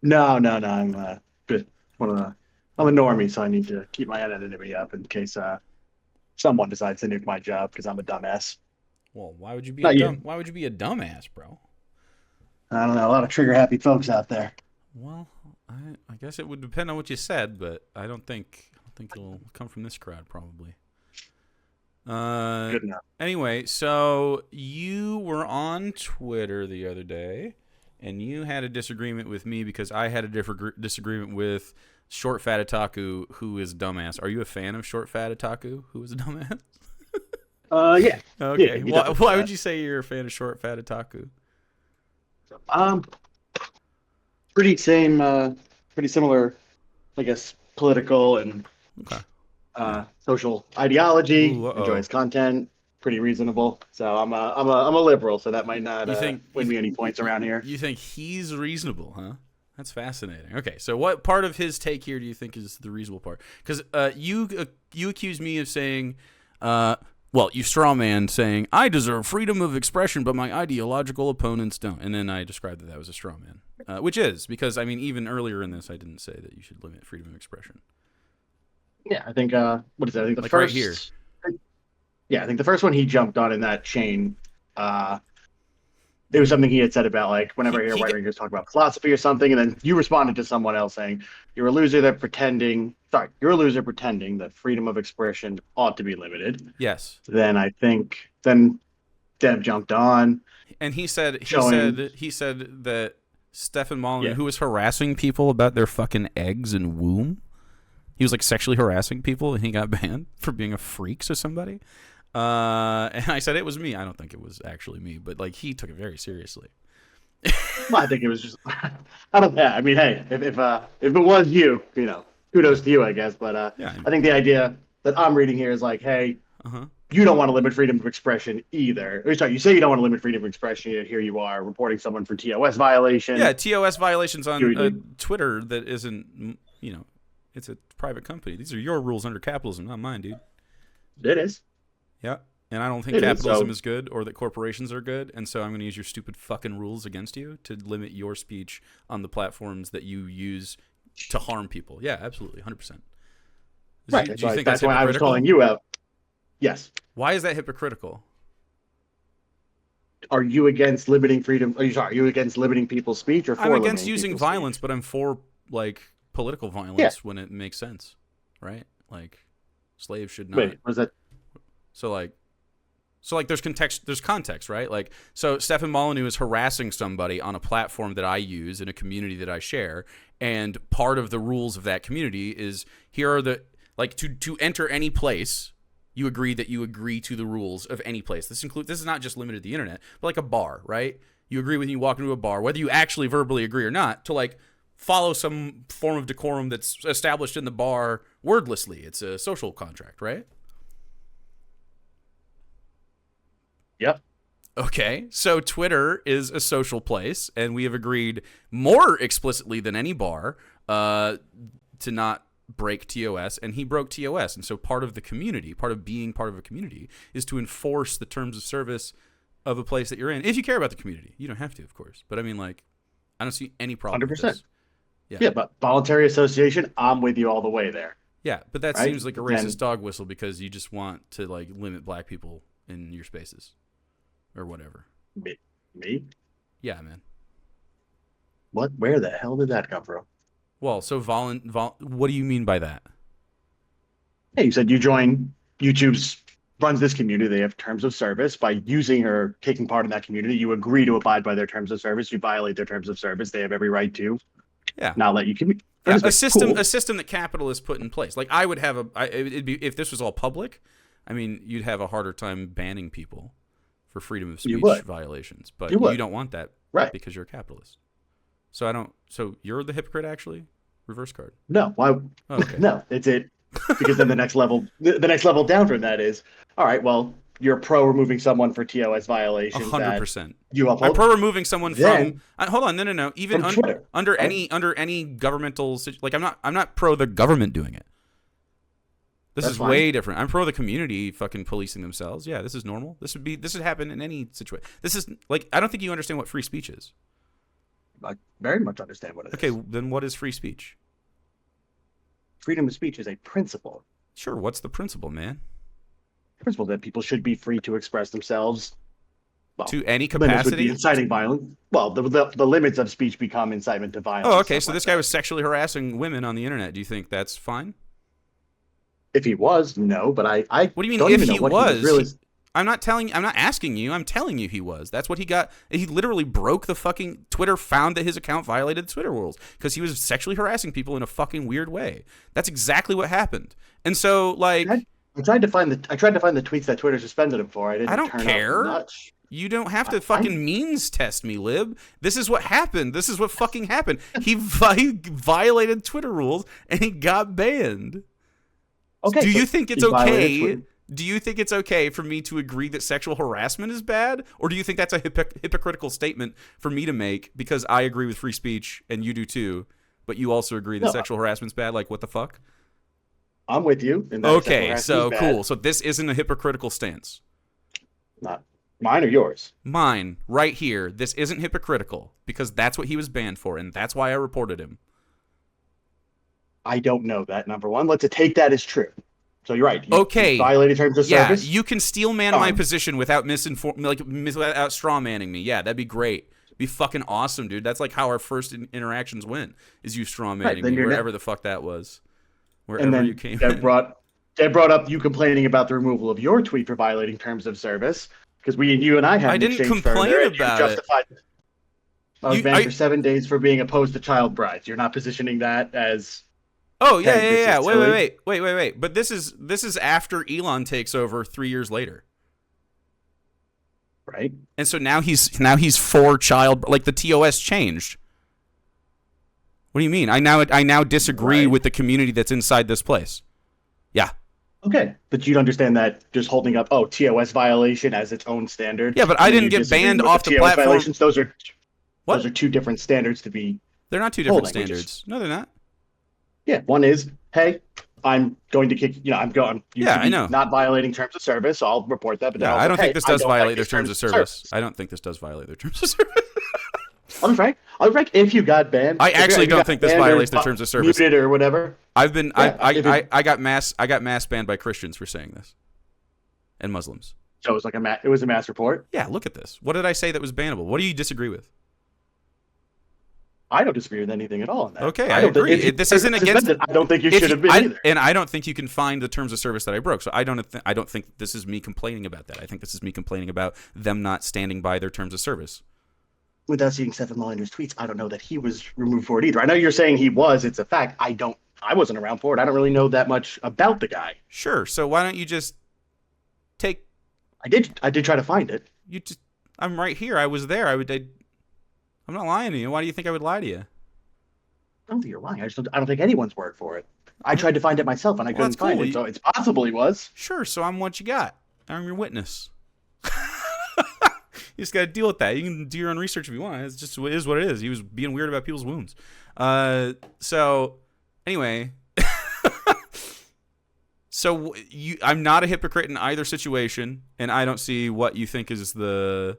No. I'm good. One of the I'm a normie, so I need to keep my anonymity up in case someone decides to nuke my job because I'm a dumbass. Well, why would you be a Not you. dumb? Why would you be a dumbass, bro? I don't know. A lot of trigger happy folks out there. Well, I guess it would depend on what you said, but I don't think it'll come from this crowd probably. Uh, Good enough. anyway, so you were on Twitter the other day, and you had a disagreement with me because I had a different disagreement with Short Fat Otaku, who is dumbass. Are you a fan of Short Fat Otaku, who is a dumbass? Yeah. Yeah, Okay. you Why definitely would you say you're a fan of Short Fat Otaku? um pretty same pretty similar, I guess, political and Okay. Yeah. social ideology, Ooh. Uh enjoy oh. his content, pretty reasonable. So I'm a liberal, so that might not You think win me any points around here. you think he's reasonable, huh? That's fascinating. Okay, so what part of his take here do you think is the reasonable part? Because you accuse me of saying, well, you straw man saying I deserve freedom of expression, but my ideological opponents don't. And then I described that was a straw man, which is because I mean even earlier in this I didn't say that you should limit freedom of expression. Yeah, I think what is that? I think the Like right here. first yeah, I think the first one he jumped on in that chain, uh it was something he had said about like whenever He I hear he white wingers talk about philosophy or something, and then you responded to someone else saying, "You're a loser that pretending sorry, you're a loser pretending that freedom of expression ought to be limited." yes. Then I think then Deb jumped on, And he said he showing said he said that Stefan Molyneux, yeah, who was harassing people about their fucking eggs and womb, he was like sexually harassing people, and he got banned for being a freak to somebody. And I said it was me. I don't think it was actually me, but like he took it very seriously. well, I think it was just I don't yeah, I mean, hey, if it was you, kudos to you, I guess. But Yeah. I think the idea that I'm reading here is like, hey, Uh huh. you don't want to limit freedom of expression either. Or, sorry, you say you don't want to limit freedom of expression, yet here you are reporting someone for TOS Yeah. violation. TOS violations on You, Twitter that isn't it's a private company. These are your rules under capitalism, not mine, dude. it is. Yeah. And I don't think It is. capitalism So is good or that corporations are good. And so I'm going to use your stupid fucking rules against you to limit your speech on the platforms that you use to harm people. Yeah, absolutely. 100%. right. Do you think that's That's why I was calling hypocritical? you out. Yes. Why is that hypocritical? Are you against limiting freedom? Are you sorry? Are you against limiting people's speech or I'm for against limiting using people's violence, speech? but I'm for like political Yeah. violence when it makes sense, right? Like slaves should not. Wait. Was that? So like there's context, right? Like so Stefan Molyneux is harassing somebody on a platform that I use in a community that I share, and part of the rules of that community is here are the like to enter any place you agree that you agree to the rules of any place. This is not just limited to the internet, but like a bar, right? You agree when you walk into a bar, whether you actually verbally agree or not, to like follow some form of decorum that's established in the bar wordlessly. It's a social contract, right? Yep. Okay, so Twitter is a social place, and we have agreed more explicitly than any bar to not break TOS, and he broke TOS. And so part of the community, part of being part of a community, is to enforce the terms of service of a place that you're in. If you care about the community, you don't have to, of course. But I mean, like, I don't see any one problem Hundred with percent. this. Yeah, Yeah, but voluntary association, I'm with you all the way there. yeah, but that Right? seems like a racist And dog whistle because you just want to like limit black people in your spaces or whatever. me, me, Yeah, man. what? Where the hell did that come from? Well, so what do you mean by that? Hey, you said you join YouTube's runs this community. They have terms of service. By using or taking part in that community, you agree to abide by their terms of service. You violate their terms of service. They have every right to Yeah, not let you yeah, participate. a Cool. system that capitalists put in place. Like I would have it'd be if this was all public. I mean, you'd have a harder time banning people for freedom of You speech would. violations, You but you would. don't want that Right. because you're a capitalist. So I don't. So you're the hypocrite, actually. Reverse card. No. Why? Oh, okay. No. It's it. Because then the next level down from that is, all right, well, you're pro removing someone for TOS A violations hundred that percent. you I'm uphold. pro removing someone from. Then Hold on, no. Even from Twitter, under right? any governmental like I'm not pro the government doing it. This That's is fine. way different. I'm pro the community fucking policing themselves. Yeah, this is normal. This would happen in any situation. This is like I don't think you understand what free speech is. I very much understand what it Okay, is. then what is free speech? Freedom of speech is a principle. Sure, what's the principle, man? Principle that people should be free to express themselves. Well, To any limits would be capacity? inciting violence. Well, the limits of speech become incitement to violence. Oh, okay, Stuff so like this guy that. was sexually harassing women on the internet. Do you think that's fine? If he was, no, but I What do you mean don't if even know he what he was was? really. I'm not asking you. I'm telling you he was. That's what he got. He literally broke the fucking Twitter found that his account violated the Twitter rules because he was sexually harassing people in a fucking weird way. That's exactly what happened. And so like I tried to find the tweets that Twitter suspended him for. I I didn't don't turn up care. much. You don't have to I fucking means test me, Lib. This is what happened. This is what fucking happened. He violated Twitter rules and he got banned. okay. Do you but think it's he violated okay? Twitter. Do you think it's okay for me to agree that sexual harassment is bad? Or do you think that's a hypocritical statement for me to make because I agree with free speech and you do too, but you also agree that No, sexual harassment's bad? Like, what the fuck? I'm with you. And that sexual Okay, harassment so is bad. cool. So this isn't a hypocritical stance. Not mine or yours. Mine, right here, this isn't hypocritical because that's what he was banned for, and that's why I reported him. I don't know that. Number one, let's take that as true. So you're right. Okay. You violated terms of Yeah, service. you can steel man my position without without straw manning me. Yeah, that'd be great. Be fucking awesome, dude. That's like how our first interactions went. Is you straw manning then me you're wherever the fuck that was, and wherever then you came. that in. brought up you complaining about the removal of your tweet for violating terms of service because you and I had I an didn't exchange complain further, and about you it. justified. I was You, banned I, for 7 days for being opposed to child brides. You're not positioning that as oh yeah, hey, yeah, this yeah. is silly. Wait. But this is after Elon takes over 3 years later. Right? And so now he's for child, like the TOS changed. What do you mean? I now disagree Right. with the community that's inside this place. Yeah. Okay, but you'd understand that just holding up TOS violation as its own standard. Yeah, but I and then didn't you get disagreeing banned with off the TOS platform. Violations. Those What? are two different standards to be They're not two different holding, standards. No, they're not. Yeah, one is, hey, I'm going to kick, I'm going, you Yeah, should I be know. not violating terms of service, so I'll report that. But then Yeah, also, I don't hey, think this I does don't like violate their these terms of service. I don't think this does violate their terms of service. I'll be frank. If you got banned, I if you- actually if you don't got think this banned or violates their terms of service. muted or whatever. I've been Yeah, if it- I got mass banned by Christians for saying this. And Muslims. So it was like it was a mass report. Yeah, look at this. What did I say that was bannable? What do you disagree with? I don't disagree with anything at all on that. Okay, I agree. This isn't against. I don't think you should have been either. And I don't think you can find the terms of service that I broke. So I don't think this is me complaining about that. I think this is me complaining about them not standing by their terms of service. Without seeing Stephen Molyneux's tweets, I don't know that he was removed for it either. I know you're saying he was. It's a fact. I wasn't around for it. I don't really know that much about the guy. Sure. So why don't you just take? I did try to find it. I'm right here. I was there. I'm not lying to you. Why do you think I would lie to you? I don't think you're lying. I don't take anyone's word for it. I tried to find it myself and I couldn't that's find cool. it. So it's possible he was. Sure. So I'm what you got. I'm your witness. You just got to deal with that. You can do your own research if you want. It is what it is. He was being weird about people's wounds. So anyway, so I'm not a hypocrite in either situation, and I don't see what you think is the.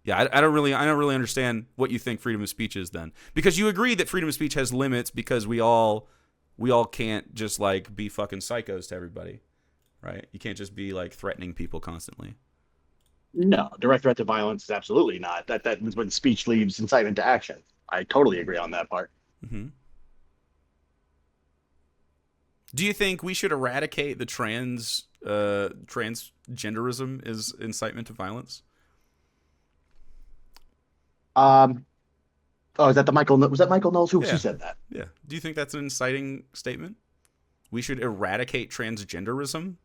Yeah, I don't really understand what you think freedom of speech is then, because you agree that freedom of speech has limits because we all can't just like be fucking psychos to everybody, right? You can't just be like threatening people constantly. No, direct threat to violence is absolutely not. That is when speech leaves incitement to action. I totally agree on that part. Mm-hmm. Do you think we should eradicate the transgenderism as incitement to violence? Is that was that Michael Knowles who said that? Yeah. Do you think that's an inciting statement? We should eradicate transgenderism?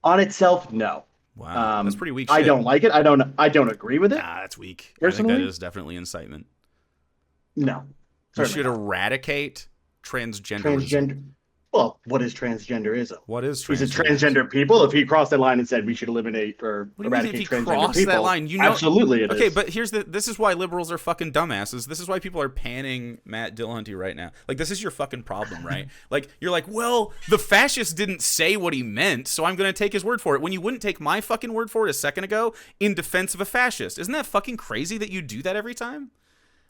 On itself, no. Wow, that's pretty weak. I shit. don't like it. I don't agree with it. Nah, that's weak. Personally? I think that is definitely incitement. No. We should not. eradicate transgenderism. Transgender. Well, what is transgenderism? What is transgenderism? Is it transgender people? If he crossed that line and said we should eliminate or What do you mean eradicate if he transgender crossed people, that line? You know, absolutely it is. Okay, but this is why liberals are fucking dumbasses. This is why people are panning Matt Dillahunty right now. Like, this is your fucking problem, right? Like, you're like, well, the fascist didn't say what he meant, so I'm going to take his word for it. When you wouldn't take my fucking word for it a second ago in defense of a fascist. Isn't that fucking crazy that you do that every time?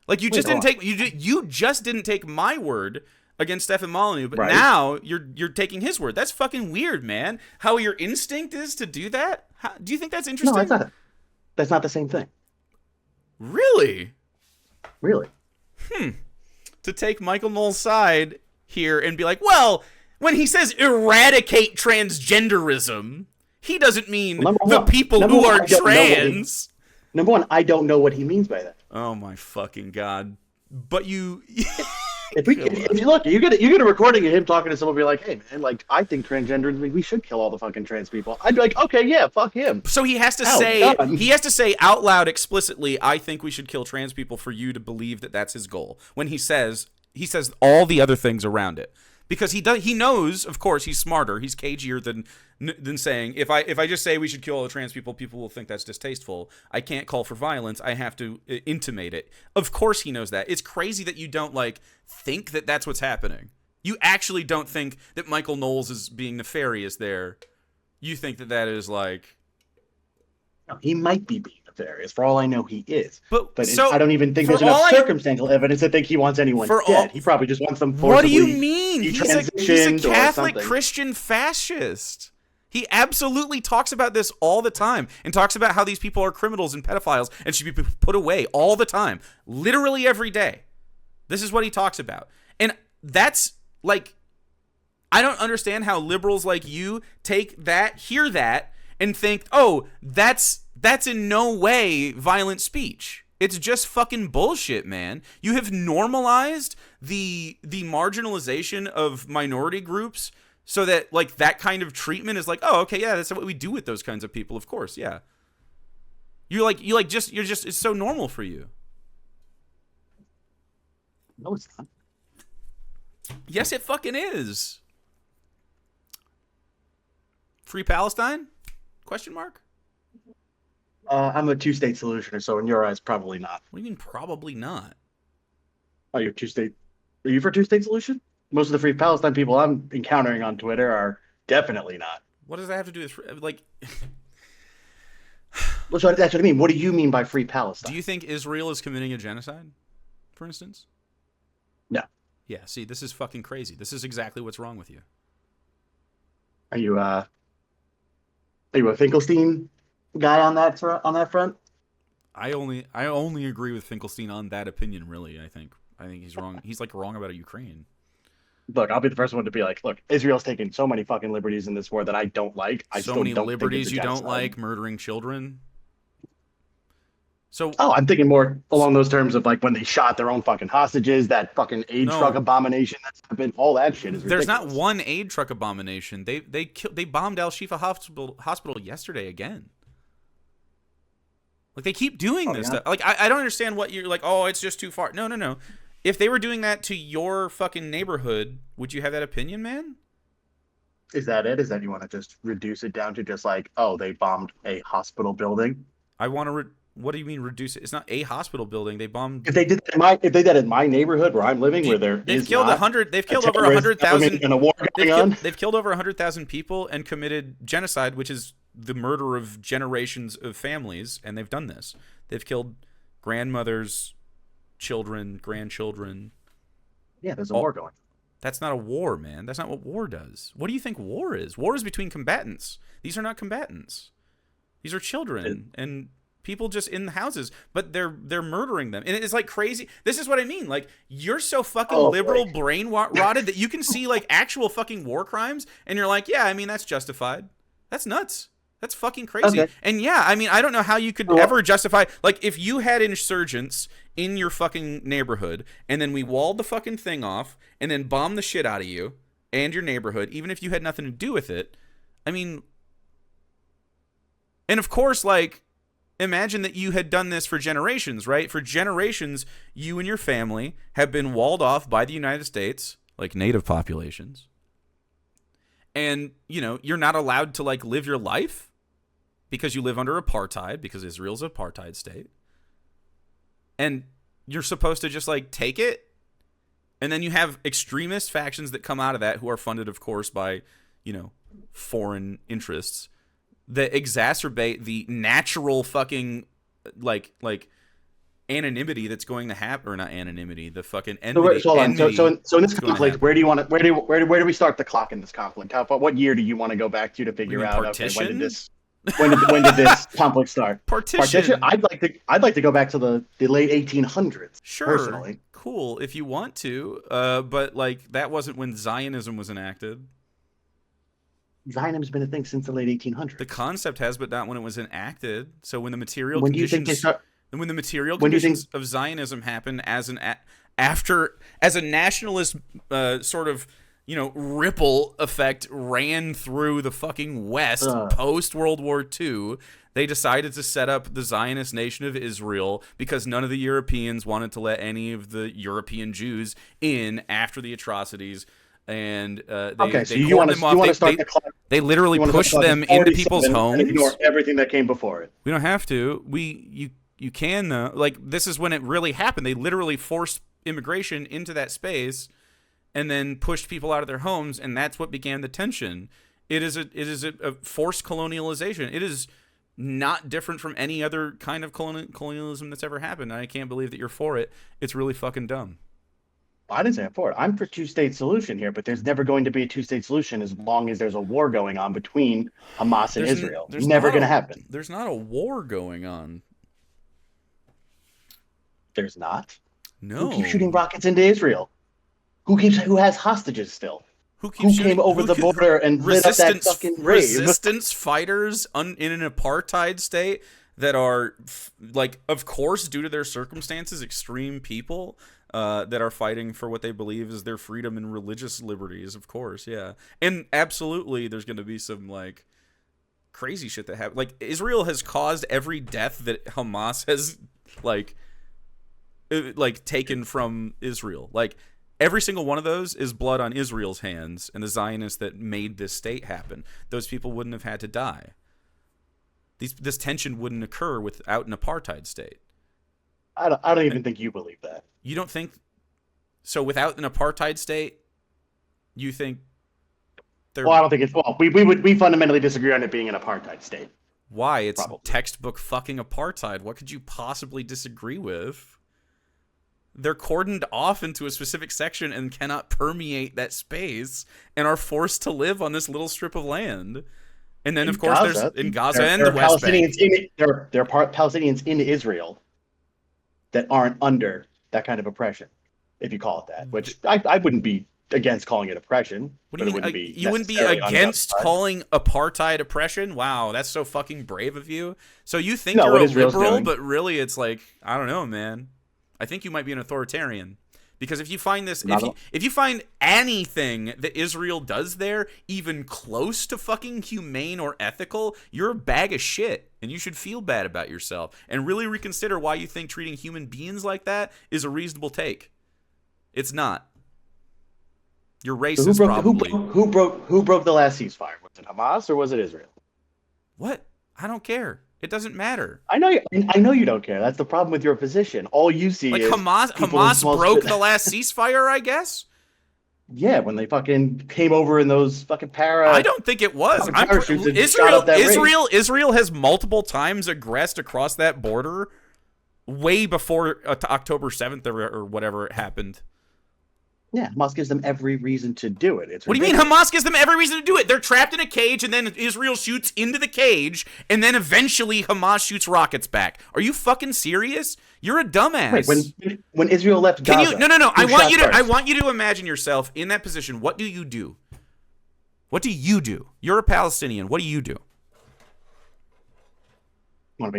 Like you Wait, just didn't hold on. take you just didn't take my word against Stefan Molyneux, but Right. now you're taking his word. That's fucking weird, man. How your instinct is to do that? Do you think that's No, interesting? that's not the same thing. Really? Really. To take Michael Knowles' side here and be like, well, when he says eradicate transgenderism, he doesn't mean Well, the people who are I don't know what trans. Number one, I don't know what he means by that. Oh my fucking god! But you, If you look, you get a recording of him talking to someone, be like, "Hey man, like I think transgender, we should kill all the fucking trans people." I'd be like, "Okay, yeah, fuck him." so he has to Done. say out loud explicitly, I think we should kill trans people for you to believe that that's his goal. When he says all the other things around it. Because he knows, of course, he's smarter. He's cagier than saying, if I just say we should kill all the trans people, people will think that's distasteful. I can't call for violence. I have to intimate it. Of course he knows that. It's crazy that you don't think that that's what's happening. You actually don't think that Michael Knowles is being nefarious there. You think that is No, he might be being nefarious. For all I know, he is. But I don't even think there's enough circumstantial evidence to think he wants anyone dead. He probably just wants them forcibly. What do you mean? He's a Catholic something. Christian fascist. He absolutely talks about this all the time and talks about how these people are criminals and pedophiles and should be put away all the time. Literally every day. This is what he talks about. And that's I don't understand how liberals like you take that, hear that, and think, oh, that's in no way violent speech. It's just fucking bullshit, man. You have normalized the marginalization of minority groups so that that kind of treatment is oh, okay, yeah, that's what we do with those kinds of people, of course, yeah. You're just it's so normal for you. No, it's not. Yes, it fucking is. Free Palestine? Question mark? I'm a two-state solutioner, so in your eyes, probably not. What do you mean probably not? Oh, you're two-state. Are you for two-state solution? Most of the Free Palestine people I'm encountering on Twitter are definitely not. What does that have to do with That's what I mean. What do you mean by Free Palestine? Do you think Israel is committing a genocide, for instance? No. Yeah, see, this is fucking crazy. This is exactly what's wrong with you. Are you a Finkelstein guy on that front? I only agree with Finkelstein on that opinion, really. I think he's wrong. He's wrong about Ukraine. Look, I'll be the first one to be like, look, Israel's taken so many fucking liberties in this war that I don't like. So many liberties you don't like, murdering children. So I'm thinking more along those terms of when they shot their own fucking hostages, that fucking aid truck abomination that's happened, all that shit is ridiculous. There's not one aid truck abomination. They bombed Al Shifa hospital yesterday again. They keep doing this stuff. I don't understand what you're oh, it's just too far. No. If they were doing that to your fucking neighborhood, would you have that opinion, man? Is that it? Is that you want to just reduce it down to just oh, they bombed a hospital building? I want to. What do you mean reduce it? It's not a hospital building. They bombed. If they did that in my neighborhood where I'm living, where they've killed over 100,000 in a war going on. They've killed over 100,000 people and committed genocide, which is the murder of generations of families. And they've done this. They've killed grandmothers, children, grandchildren. Yeah, there's a war going. That's not a war, man. That's not what war does. What do you think war is? War is between combatants. These are not combatants. These are children and people just in the houses, but they're murdering them. And it's crazy. This is what I mean. You're so fucking liberal brain rotted that you can see actual fucking war crimes and you're yeah, I mean, that's justified. That's nuts. That's fucking crazy. Okay. And yeah, I mean, I don't know how you could ever justify if you had insurgents in your fucking neighborhood and then we walled the fucking thing off and then bombed the shit out of you and your neighborhood, even if you had nothing to do with it. I mean, and of course, imagine that you had done this for generations, right? For generations, you and your family have been walled off by the United States, native populations. And, you're not allowed to, live your life because you live under apartheid, because Israel's an apartheid state. And you're supposed to just, take it. And then you have extremist factions that come out of that who are funded, of course, by, foreign interests that exacerbate the natural fucking anonymity that's going to happen, or not anonymity, the fucking So, hold on. So in this that's going to conflict, happen. where do you want to where do we start the clock in this conflict? What year do you want to go back to What do you figure mean, out? Okay, partition? when did this conflict start? Partition. I'd like to go back to the late 1800s. Sure. Personally, Cool if you want to, but like that wasn't when Zionism was enacted. Zionism's been a thing since the late 1800s. The concept has, but not when it was enacted. So when the material When do you think they conditions, start? when the material When do you think? conditions of Zionism happen as as a nationalist sort of ripple effect ran through the fucking West post World War II, they decided to set up the Zionist nation of Israel because none of the Europeans wanted to let any of the European Jews in after the atrocities. And they you want cordoned them off. to start the clock? They literally pushed them into people's homes. And ignore everything that came before it. We don't have to. You can though. Like this is when it really happened. They literally forced immigration into that space, and then pushed people out of their homes, and that's what began the tension. It is a forced colonialization. It is not different from any other kind of colonialism that's ever happened. And I can't believe that you're for it. It's really fucking dumb. I didn't say I'm for it. I'm for two-state solution here, but there's never going to be a two-state solution as long as there's a war going on between Hamas and Israel. There's never going to happen. There's not a war going on. There's not. No. Who keeps shooting rockets into Israel? Who has hostages still? Who came over the border and lit up that fucking rave? Resistance fighters in an apartheid state that are, like, of course, due to their circumstances, extreme people that are fighting for what they believe is their freedom and religious liberties, of course, yeah. And absolutely, there's going to be some, like, crazy shit that happens. Like, Israel has caused every death that Hamas has, like taken from Israel. Like, every single one of those is blood on Israel's hands and the Zionists that made this state happen. Those people wouldn't have had to die. This tension wouldn't occur without an apartheid state. I don't even think you believe that. You don't think so? Without an apartheid state, you think there? Well, I don't think it's. Well, we fundamentally disagree on it being an apartheid state. Why? It's Probably. Textbook fucking apartheid. What could you possibly disagree with? They're cordoned off into a specific section and cannot permeate that space and are forced to live on this little strip of land. And then, of course, there's in Gaza and the West Bank. There are Palestinians in Israel that aren't under that kind of oppression, if you call it that. Which I wouldn't be against calling it oppression. What do you mean? You wouldn't be against calling apartheid oppression? Wow, that's so fucking brave of you. So you think you're a liberal, but really it's like, I don't know, man. I think you might be an authoritarian. Because if you find this, if you find anything that Israel does there even close to fucking humane or ethical, you're a bag of shit, and you should feel bad about yourself and really reconsider why you think treating human beings like that is a reasonable take. It's not. You're racist, so probably. Who broke the last ceasefire? Was it Hamas or was it Israel? What? I don't care. It doesn't matter. I know you don't care. That's the problem with your position. All you see is Hamas broke the last ceasefire, I guess. Yeah, when they fucking came over in those fucking I don't think it was. Israel has multiple times aggressed across that border, way before October 7th or whatever it happened. Yeah, Hamas gives them every reason to do it. What do you mean Hamas gives them every reason to do it? They're trapped in a cage, and then Israel shoots into the cage, and then eventually Hamas shoots rockets back. Are you fucking serious? You're a dumbass. Wait, when Israel left Gaza... No. I want you to imagine yourself in that position. What do you do? What do you do? You're a Palestinian. What do you do? What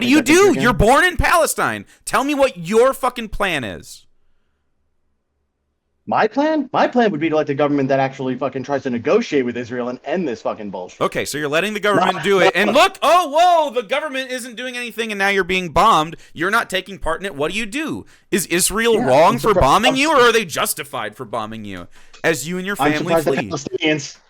do you do? You're born in Palestine. Tell me what your fucking plan is. My plan? My plan would be to let the government that actually fucking tries to negotiate with Israel and end this fucking bullshit. Okay, so you're letting the government do it. And look, the government isn't doing anything and now you're being bombed. You're not taking part in it. What do? Is Israel wrong for bombing you, or are they justified for bombing you as you and your family flee?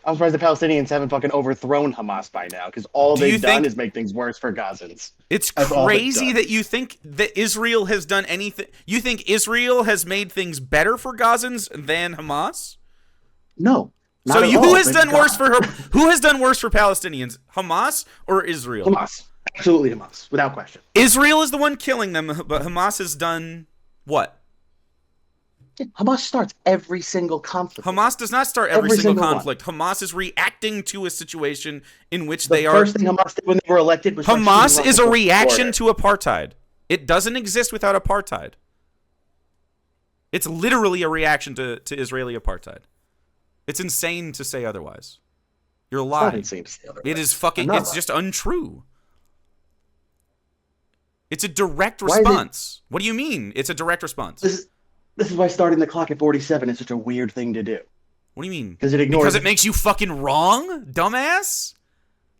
I'm surprised the Palestinians haven't fucking overthrown Hamas by now, because all they've done is make things worse for Gazans. It's crazy that you think that Israel has done anything. You think Israel has made things better for Gazans than Hamas? No. So who has done worse for Palestinians? Hamas or Israel? Hamas. Absolutely Hamas, without question. Israel is the one killing them, but Hamas has done what? Yeah, Hamas starts every single conflict. Hamas does not start every single conflict. Hamas is reacting to a situation in which they are. The first thing Hamas did when they were elected was Hamas is a reaction to apartheid. It doesn't exist without apartheid. It's literally a reaction to Israeli apartheid. It's insane to say otherwise. You're lying. It's not insane to say otherwise. It is fucking. It's just untrue. It's a direct response. What do you mean? It's a direct response. This is why starting the clock at 47 is such a weird thing to do. What do you mean? Because it makes you fucking wrong, dumbass.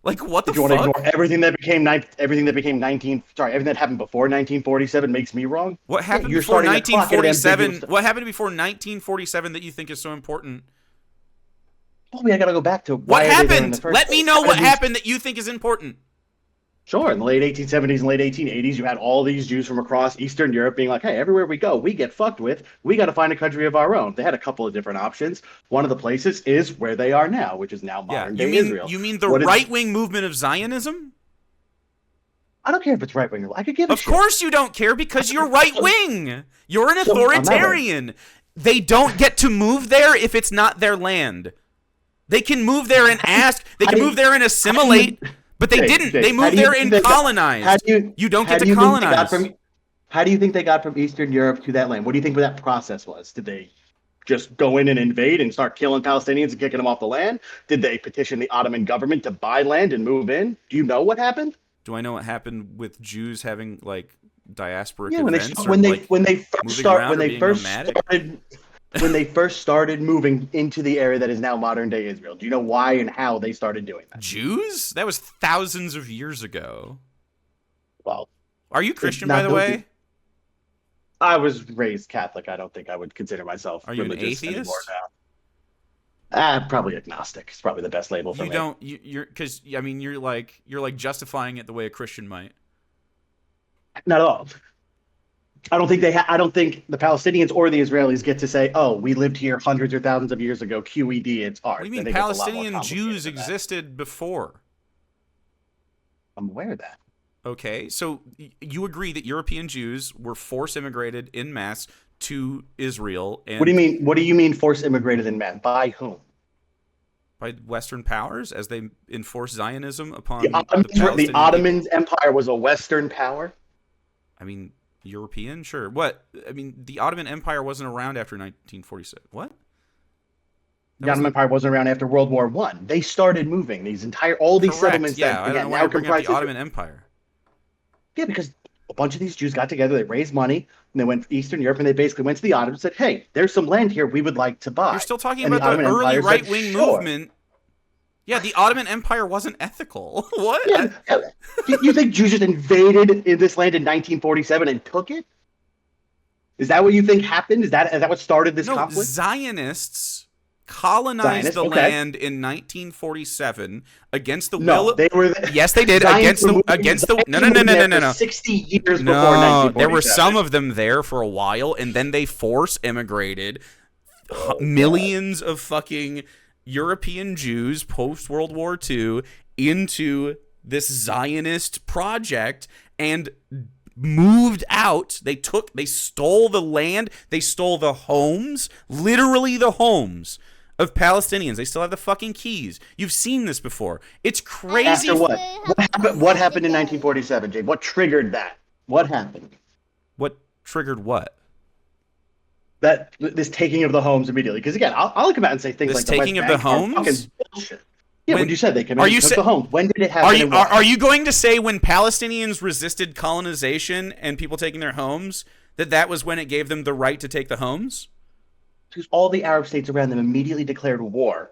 Like what the fuck? You want to ignore everything that happened before 1947 makes me wrong. What happened before 1947? What happened before 1947 that you think is so important? Well, I gotta go back to what happened. Let me know what happened that you think is important. Sure, in the late 1870s and late 1880s, you had all these Jews from across Eastern Europe being like, hey, everywhere we go, we get fucked with. We got to find a country of our own. They had a couple of different options. One of the places is where they are now, which is now modern-day Israel. You mean the right-wing movement of Zionism? I don't care if it's right-wing. I could give a shit. Of course you don't care because you're right-wing. You're an authoritarian. They don't get to move there if it's not their land. They can move there and ask. They can move there and assimilate. But they didn't. They moved there and colonized. You don't get to colonize. How do you think they got from Eastern Europe to that land? What do you think that process was? Did they just go in and invade and start killing Palestinians and kicking them off the land? Did they petition the Ottoman government to buy land and move in? Do you know what happened? Do I know what happened with Jews having like diasporic events? When they first started moving into the area that is now modern-day Israel. Do you know why and how they started doing that? Jews? That was thousands of years ago. Well, are you Christian, by the way? I was raised Catholic. I don't think I would consider myself religious. Are you an atheist? Probably agnostic. It's probably the best label for me. You're because I mean you're like justifying it the way a Christian might. Not at all. I don't think the Palestinians or the Israelis get to say, "Oh, we lived here hundreds or thousands of years ago. QED, it's ours." What do you mean Palestinian Jews existed before? I'm aware of that. Okay, so you agree that European Jews were force immigrated en masse to Israel? And what do you mean? What do you mean force immigrated en masse? By whom? By Western powers as they enforced Zionism upon the Ottoman Empire was a Western power. I mean. European, sure. What? I mean, the Ottoman Empire wasn't around after 1947. What? The Ottoman Empire wasn't around after World War I. They started moving all these settlements. Yeah, I don't know why you're bringing up the Ottoman Empire. Yeah, because a bunch of these Jews got together, they raised money, and they went to Eastern Europe, and they basically went to the Ottomans and said, "Hey, there's some land here we would like to buy." You're still talking about the early right-wing movement. Yeah, the Ottoman Empire wasn't ethical. What? Yeah. You think Jews just invaded in this land in 1947 and took it? Is that what you think happened? Is that what started this conflict? Zionists colonized the land in 1947 against the will. They were. Yes, they did. Against the. No. 60 years before 1947. There were some of them there for a while, and then they force immigrated millions of fucking European Jews post World War II into this Zionist project and moved out. They stole the land, they stole the homes, literally the homes of Palestinians. They still have the fucking keys. You've seen this before. It's crazy. After what? What happened in 1947, Jake? What triggered that? What happened? What triggered what? This taking of the homes immediately, because again, I'll come out and say things like this taking of the homes. Bullshit. Yeah, when you said they came in and took the homes, when did it happen? Are you going to say when Palestinians resisted colonization and people taking their homes that was when it gave them the right to take the homes? Because all the Arab states around them immediately declared war,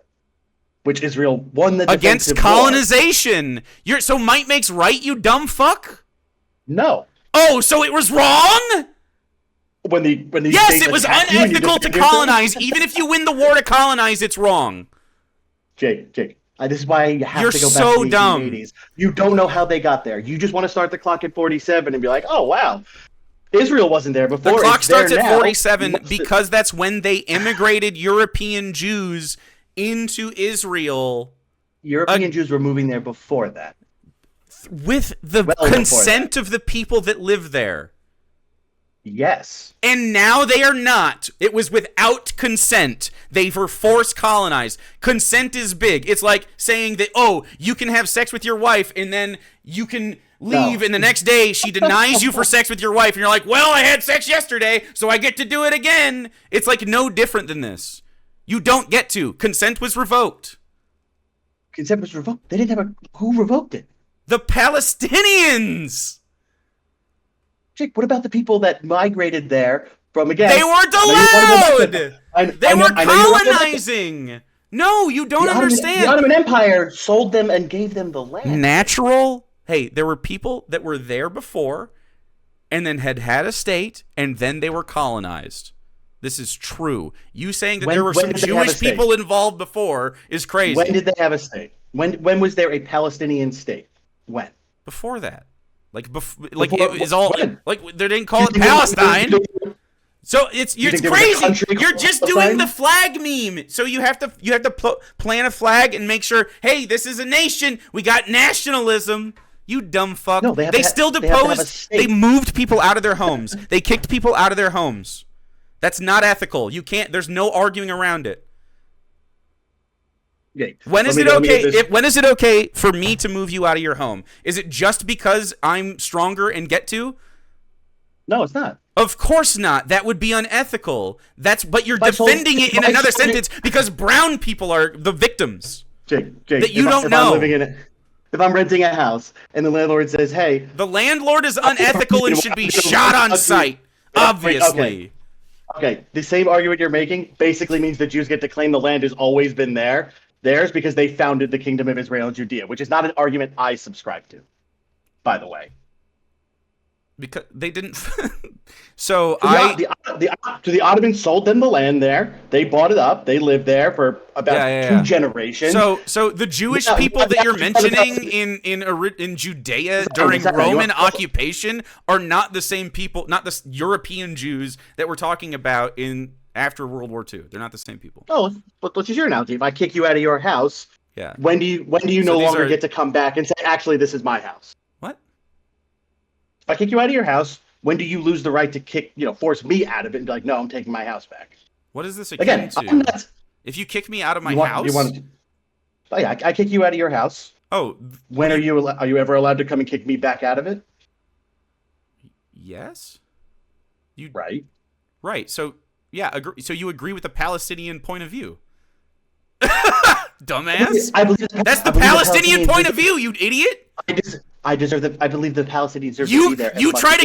which Israel won the against colonization. So might makes right, you dumb fuck. No. Oh, so it was wrong. When yes, it was unethical to colonize. Even if you win the war to colonize, it's wrong. Jake, this is why you have to go back to the 1880s. You don't know how they got there. You just want to start the clock at 47 and be like, oh, wow, Israel wasn't there before. The clock starts at 47 because that's when they immigrated European Jews into Israel. European Jews were moving there before that. With the Well, consent of the people that live there. Yes. And now they are not. It was without consent. They were forced colonized. Consent is big. It's like saying that, oh, you can have sex with your wife and then you can leave, and the next day she denies you for sex with your wife, and you're like, well, I had sex yesterday, so I get to do it again. It's like no different than this. You don't get to. Consent was revoked. Consent was revoked. They didn't have who revoked it? The Palestinians. Jake, what about the people that migrated there from, again? They weren't allowed. They were colonizing. No, you don't understand. The Ottoman Empire sold them and gave them the land. Natural. Hey, there were people that were there before and then had a state, and then they were colonized. This is true. You saying that there were some Jewish people involved before is crazy. When did they have a state? When was there a Palestinian state? When? Before that. It was all like they didn't call it Palestine. So it's crazy. You're just doing the flag meme. So you have to plant a flag and make sure, hey, this is a nation. We got nationalism. You dumb fuck. No, they still deposed. They moved people out of their homes. They kicked people out of their homes. That's not ethical. You can't. There's no arguing around it. When is it okay? When is it okay for me to move you out of your home? Is it just because I'm stronger and get to? No, it's not. Of course not. That would be unethical. But you're defending it in another sentence because brown people are the victims. Jake, that you don't know. If I'm renting a house and the landlord says, "Hey," the landlord is unethical and should be shot on sight. Obviously. Okay, the same argument you're making basically means the Jews get to claim the land has always been theirs because they founded the Kingdom of Israel and Judea, which is not an argument I subscribe to, by the way. Because they didn't. So the Ottomans sold them the land there. They bought it up. They lived there for about 2 generations. So the Jewish people that you're mentioning in Judea during Roman occupation are not the same people, not the European Jews that we're talking about after World War II. They're not the same people. Oh, but what's your analogy? If I kick you out of your house, when do you no longer get to come back and say, actually, this is my house? What? If I kick you out of your house, when do you lose the right to force me out of it and be like, no, I'm taking my house back? What is this again to? If you kick me out of my house? I kick you out of your house. Oh. When are you ever allowed to come and kick me back out of it? Yes. Right. So, yeah, agree. So you agree with the Palestinian point of view? Dumbass. That's the Palestinian point of view, you idiot. I believe the Palestinians deserve to be there. You try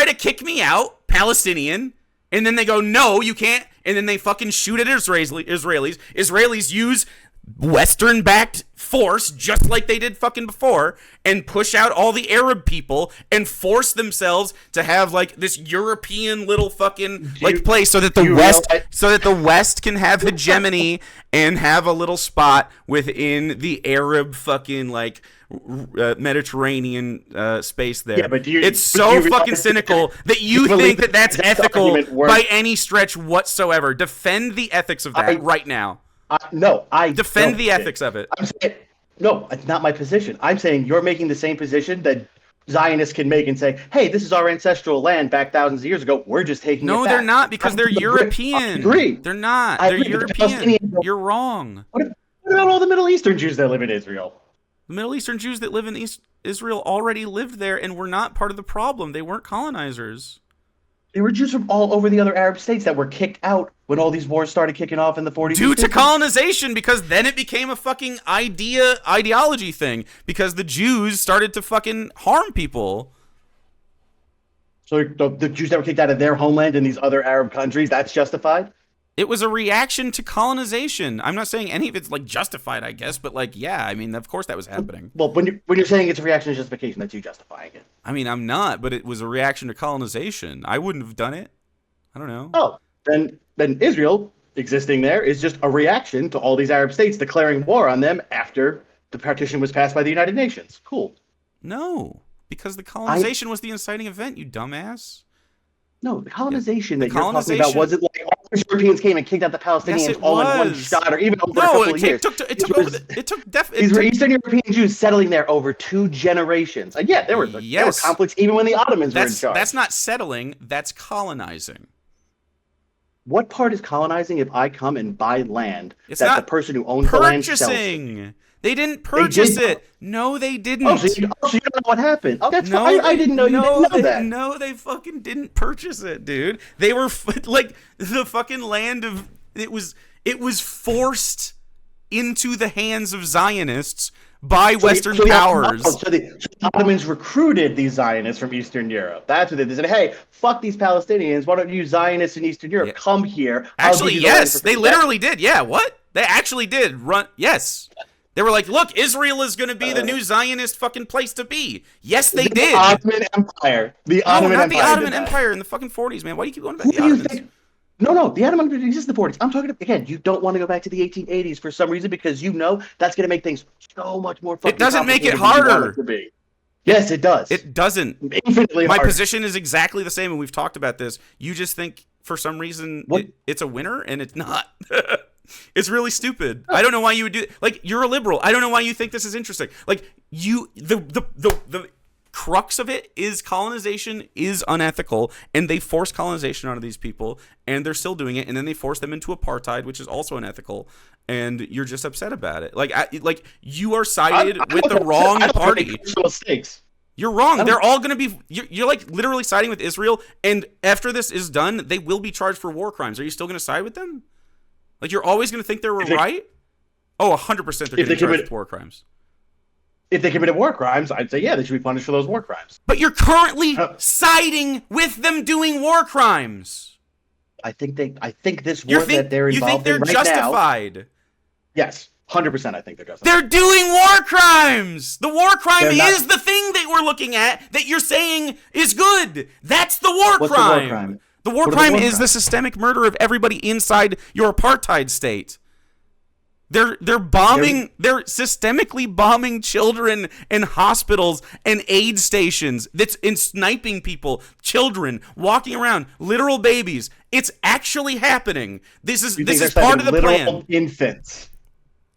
to kick me out, Palestinian, and then they go, no, you can't, and then they fucking shoot at Israelis. Israelis use Western-backed force, just like they did fucking before, and push out all the Arab people and force themselves to have like this European little fucking place so that the West can have hegemony and have a little spot within the Arab fucking like Mediterranean space there. Yeah, but it's so fucking cynical that you think that that's ethical by any stretch whatsoever. Defend the ethics of that right now. I defend the ethics of it. No, it's not my position. I'm saying you're making the same position that Zionists can make and say, hey, this is our ancestral land back thousands of years ago. We're just taking it back. No, they're not, because they're European. They're not. They're European. You're wrong. What about all the Middle Eastern Jews that live in Israel? The Middle Eastern Jews that live in Israel already lived there and were not part of the problem. They weren't colonizers. They were Jews from all over the other Arab states that were kicked out when all these wars started kicking off in the 40s. Due to colonization, because then it became a fucking ideology thing. Because the Jews started to fucking harm people. So the Jews that were kicked out of their homeland in these other Arab countries, that's justified? It was a reaction to colonization. I'm not saying any of it's like justified, I guess, but like, yeah, I mean, of course that was happening. Well, when you're saying it's a reaction to justification, that's you justifying it. I mean, I'm not, but it was a reaction to colonization. I wouldn't have done it. I don't know. Oh, then Israel existing there is just a reaction to all these Arab states declaring war on them after the partition was passed by the United Nations. Cool. No, because the colonization was the inciting event, you dumbass. No, the colonization that you're talking about wasn't like Europeans came and kicked out the Palestinians it all in one was. shot, or even over a No, couple it of years. took These were Eastern European Jews settling there over 2 generations. And yeah, there were conflicts even when the Ottomans were in charge. That's not settling, that's colonizing. What part is colonizing if I come and buy land It's that not the person who owns the land sells? purchasing. They didn't purchase it. No, they didn't. Oh, so you don't know what happened. Oh, that's fine. I didn't know you didn't know that. No, they fucking didn't purchase it, dude. They were like the fucking land of it was forced into the hands of Zionists by Western powers. So the Ottomans recruited these Zionists from Eastern Europe. That's what they said. Hey, fuck these Palestinians. Why don't you Zionists in Eastern Europe come here? Actually, yes, they literally did. Yeah, what? They actually did run. Yes. They were like, look, Israel is going to be the new Zionist fucking place to be. Yes, they did. The Ottoman Empire. The Ottoman Empire in the fucking 40s, man. Why do you keep going back to the Ottomans? No, the Ottoman Empire exists in the 40s. I'm talking, again, you don't want to go back to the 1880s for some reason because you know that's going to make things so much more fucking complicated. It doesn't make it harder. Yes, it does. It doesn't. Infinitely harder. My position is exactly the same, and we've talked about this. You just think for some reason it's a winner, and it's not. It's really stupid. I don't know why you would do it. Like, you're a liberal. I don't know why you think this is interesting. Like, the crux of it is colonization is unethical, and they force colonization onto these people, and they're still doing it, and then they force them into apartheid, which is also unethical, and you're just upset about it. Like you are sided with the wrong party. You're wrong. They're all going to be. You're like literally siding with Israel, and after this is done, they will be charged for war crimes. Are you still going to side with them? Like, you're always going to think they were right? Oh, 100% they're getting charged with war crimes. If they committed war crimes, I'd say, yeah, they should be punished for those war crimes. But you're currently siding with them doing war crimes. I think this war that they're involved in right now... You think they're justified? Yes, 100% I think they're justified. They're doing war crimes! The war crime is the thing that we're looking at that you're saying is good. That's the war crime. The war crime? The war crime is the systemic murder of everybody inside your apartheid state. They're they're systemically bombing children and hospitals and aid stations. That's sniping people, children walking around, literal babies. It's actually happening. This is part of the plan. Infants.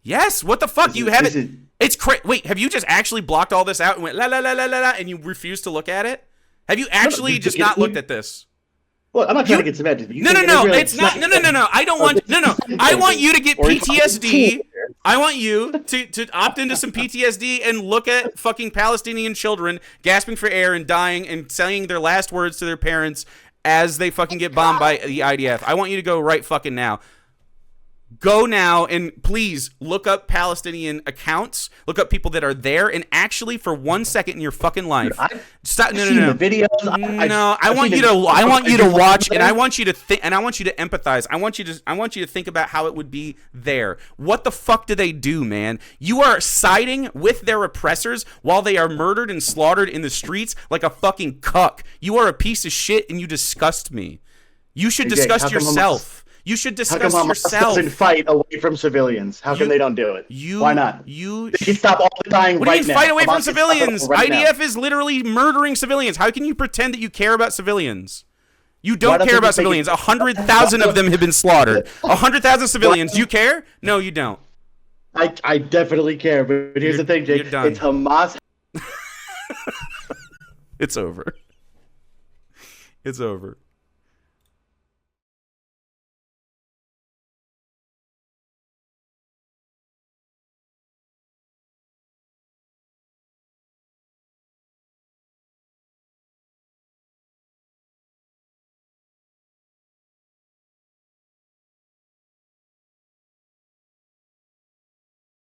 Yes. What the fuck? You haven't. It's crazy. Wait, have you just actually blocked all this out and went la la la la la and you refuse to look at it? Have you actually just not looked at this? Well, I'm not trying to get semantic. No. It's not. No. I don't want. No. I want you to get PTSD. I want you to opt into some PTSD and look at fucking Palestinian children gasping for air and dying and saying their last words to their parents as they fucking get bombed by the IDF. I want you to go right fucking now. Go now and please look up Palestinian accounts. Look up people that are there and actually for 1 second in your fucking life. Stop. No. The videos. I want you to watch and I want you to think and I want you to empathize. I want you to think about how it would be there. What the fuck do they do, man? You are siding with their oppressors while they are murdered and slaughtered in the streets like a fucking cuck. You are a piece of shit and you disgust me. You should disgust yourself. You should discuss yourself. Doesn't fight away from civilians. How come they don't do it? Why not? They can stop all the dying right now. What do you mean fight away from civilians? IDF is literally murdering civilians. How can you pretend that you care about civilians? You don't care about civilians. 100,000 of them have been slaughtered. 100,000 civilians. Do you care? No, you don't. I definitely care. But here's the thing, Jake. It's Hamas. It's over. It's over.